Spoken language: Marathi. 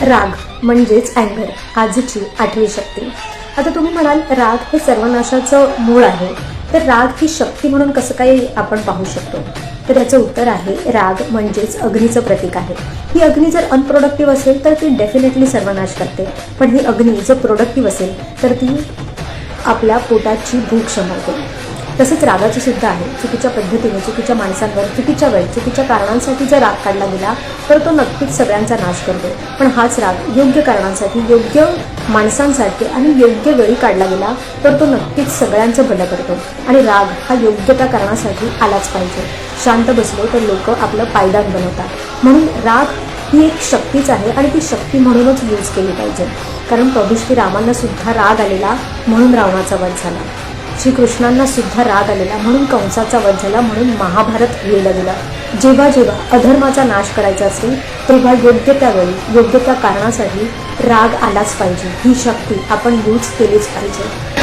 राग म्हणजेच अँगर, आजची 8वी शक्ती. आता तुम्ही म्हणाल राग हे सर्वनाशाचं मूळ आहे, तर राग ही शक्ती म्हणून कसं काही आपण पाहू शकतो? तर याचं उत्तर आहे, राग म्हणजेच अग्नीचं प्रतीक आहे. ही अग्नी जर अनप्रोडक्टिव्ह असेल तर ती डेफिनेटली सर्वनाश करते, पण ही अग्नी जर प्रोडक्टिव्ह असेल तर ती आपल्या पोटाची भूक शमवते. तसंच रागाचं सुद्धा आहे. चुकीच्या पद्धतीने, चुकीच्या माणसांवर, चुकीच्या वेळी, चुकीच्या कारणांसाठी जर राग काढला गेला तर तो नक्कीच सगळ्यांचा नाश करतो. पण हाच राग योग्य कारणांसाठी, योग्य माणसांसाठी आणि योग्य वेळी काढला गेला तर तो नक्कीच सगळ्यांचं भलं करतो. आणि राग हा योग्य त्या कारणासाठी आलाच पाहिजे. शांत बसलो तर लोक आपलं पायदान बनवतात. म्हणून राग ही एक शक्तीच आहे आणि ती शक्ती म्हणूनच यूज केली पाहिजे. कारण प्रभू श्री रामांना सुद्धा राग आलेला म्हणून रावणाचा वध झाला. श्रीकृष्णांना सुद्धा राग आलेला म्हणून कंसाचा वध झाला, म्हणून महाभारत लिहिलं गेलं. जेव्हा जेव्हा अधर्माचा नाश करायचा असेल तेव्हा योग्य त्या वेळी, योग्य त्या कारणासाठी राग आलाच पाहिजे. ही शक्ती आपण यूज केलीच पाहिजे.